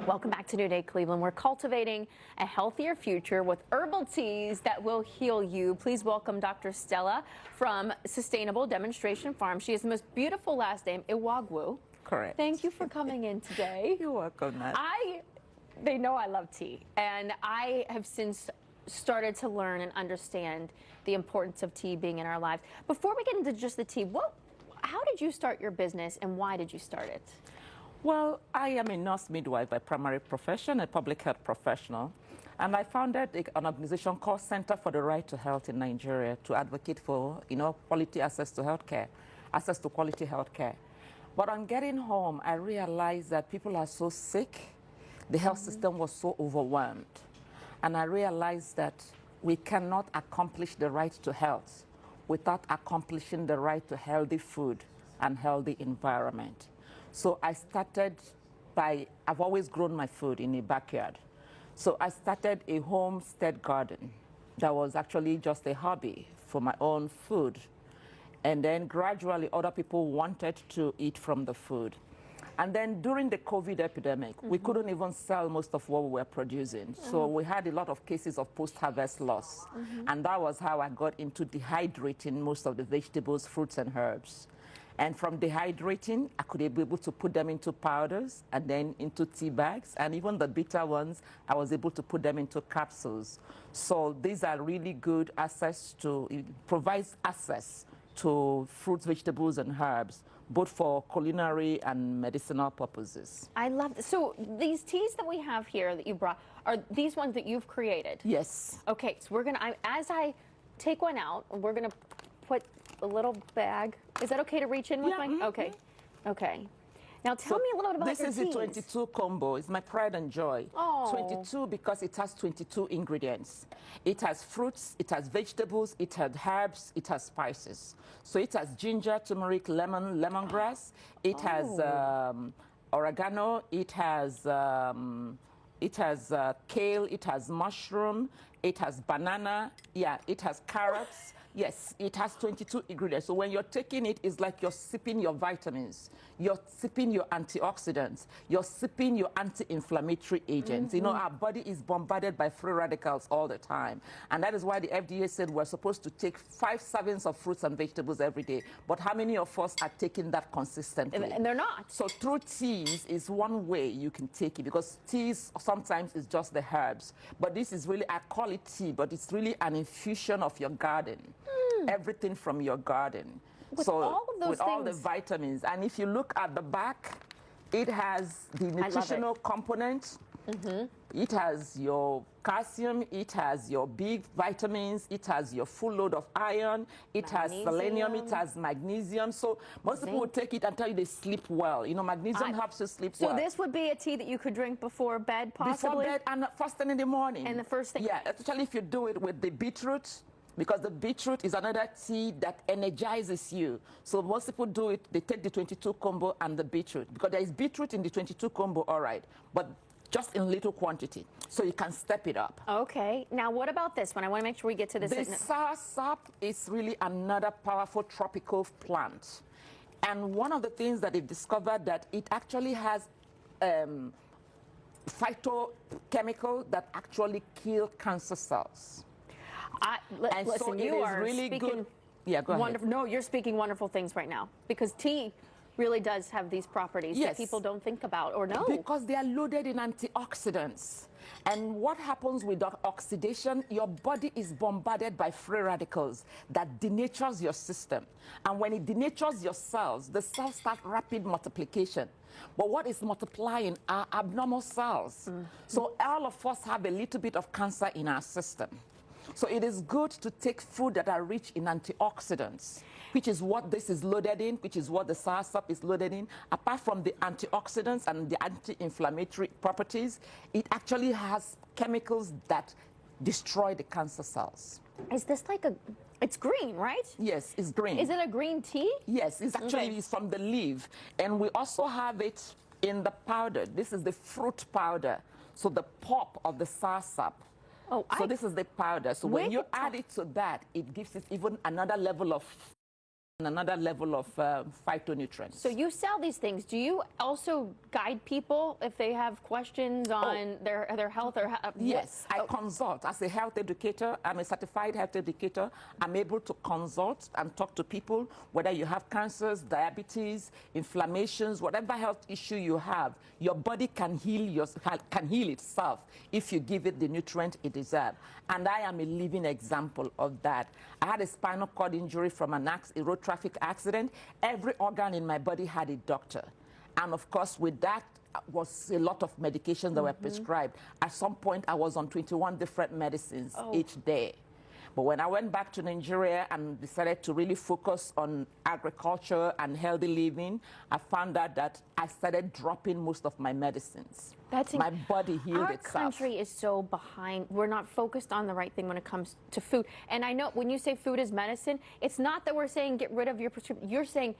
Welcome back to New Day Cleveland. We're cultivating a healthier future with herbal teas that will heal you. Please welcome Dr. Stella from Sustainable Demonstration Farm. She has the most beautiful last name, Iwuagwu. Correct. Thank you for coming in today. You're welcome, Nat. They know I love tea, and I have since started to learn and understand the importance of tea being in our lives. Before we get into just the tea, how did you start your business and why did you start it? Well, I am a nurse midwife by primary profession, a public health professional, and I founded an organization called Center for the Right to Health in Nigeria to advocate for, quality access to healthcare, access to quality healthcare. But on getting home, I realized that people are so sick, the health system was so overwhelmed, and I realized that we cannot accomplish the right to health without accomplishing the right to healthy food and healthy environment. So I started I've always grown my food in the backyard. So I started a homestead garden that was actually just a hobby for my own food. And then gradually other people wanted to eat from the food. And then during the COVID epidemic, we couldn't even sell most of what we were producing. So we had a lot of cases of post-harvest loss. And that was how I got into dehydrating most of the vegetables, fruits, and herbs. And from dehydrating, I could be able to put them into powders and then into tea bags. And even the bitter ones, I was able to put them into capsules. So these are really good it provides access to fruits, vegetables, and herbs, both for culinary and medicinal purposes. I love this. So these teas that we have here that you brought, are these ones that you've created? Yes. Okay, so we're gonna, as I take one out, we're gonna put a little bag. Is that okay to reach in with Okay. Okay. Now tell me a little bit about your teas. This is a 22 combo. It's my pride and joy. Oh. 22 because it has 22 ingredients. It has fruits, it has vegetables, it has herbs, it has spices. So it has ginger, turmeric, lemon, lemongrass. It has oregano. It has kale. It has mushroom. It has banana. Yeah, it has carrots. Yes, it has 22 ingredients. So when you're taking it, it's like you're sipping your vitamins. You're sipping your antioxidants. You're sipping your anti-inflammatory agents. Our body is bombarded by free radicals all the time. And that is why the FDA said we're supposed to take 5 servings of fruits and vegetables every day. But how many of us are taking that consistently? And they're not. So through teas is one way you can take it, because teas sometimes is just the herbs. But this is really, I call it tea, but it's really an infusion of your garden. Everything from your garden. With all of those with all the vitamins. And if you look at the back, it has the nutritional component. It has your calcium, it has your big vitamins, it has your full load of iron, it has selenium, it has magnesium. So most people will take it and tell you they sleep well. Magnesium helps you sleep well. So this would be a tea that you could drink before bed, possibly? Before bed and first thing in the morning. And the first thing? Yeah, especially if you do it with the beetroot, because the beetroot is another tea that energizes you. So most people do it, they take the 22 combo and the beetroot, because there is beetroot in the 22 combo, all right, but just in little quantity, so you can step it up. Okay, now what about this one? I want to make sure we get to this. The soursop is really another powerful tropical plant. And one of the things that they've discovered that it actually has phytochemical that actually kill cancer cells. Listen, so you are really speaking good. Yeah, go ahead. No, you're speaking wonderful things right now, because tea really does have these properties that people don't think about or know. Because they are loaded in antioxidants. And what happens with oxidation, your body is bombarded by free radicals that denatures your system. And when it denatures your cells, the cells start rapid multiplication. But what is multiplying are abnormal cells. So all of us have a little bit of cancer in our system. So it is good to take food that are rich in antioxidants, which is what this is loaded in, which is what the soursop is loaded in. Apart from the antioxidants and the anti-inflammatory properties, it actually has chemicals that destroy the cancer cells. Is this like it's green, right? Yes, it's green. Is it a green tea? Yes, it's actually it's from the leaf. And we also have it in the powder. This is the fruit powder. So the pulp of the soursop. So this is the powder. So when you add it to that, it gives it even another level of another level of phytonutrients. So you sell these things. Do you also guide people if they have questions on their health or yes, I consult as a health educator. I'm a certified health educator. I'm able to consult and talk to people whether you have cancers, diabetes, inflammations, whatever health issue you have. Your body can heal itself if you give it the nutrient it deserves. And I am a living example of that. I had a spinal cord injury from a road traffic accident. Every organ in my body had a doctor. And of course, with that was a lot of medications that were prescribed. At some point, I was on 21 different medicines each day. But when I went back to Nigeria and decided to really focus on agriculture and healthy living, I found out that I started dropping most of my medicines. My body healed itself. Our country is so behind. We're not focused on the right thing when it comes to food. And I know when you say food is medicine, it's not that we're saying get rid of your prescription. You're saying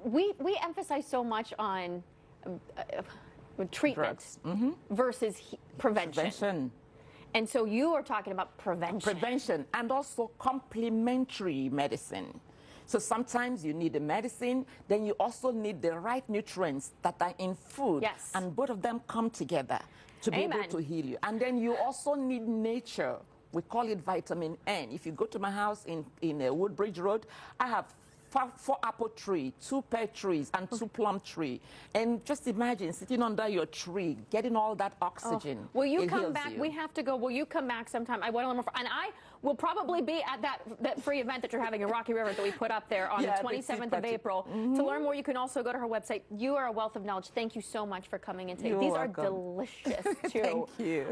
we emphasize so much on treatment versus prevention. And so you are talking about prevention. Prevention and also complementary medicine. So sometimes you need the medicine, then you also need the right nutrients that are in food. Yes. And both of them come together to be able to heal you. And then you also need nature. We call it vitamin N. If you go to my house in Woodbridge Road, I have 4 apple trees, 2 pear trees, and 2 plum trees. And just imagine sitting under your tree, getting all that oxygen. Will you come back? We have to go. Will you come back sometime? I want to learn more. And I will probably be at that free event that you're having in Rocky River that we put up there on the 27th of April. To learn more, you can also go to her website. You are a wealth of knowledge. Thank you so much for coming in today. These are delicious, too. Thank you.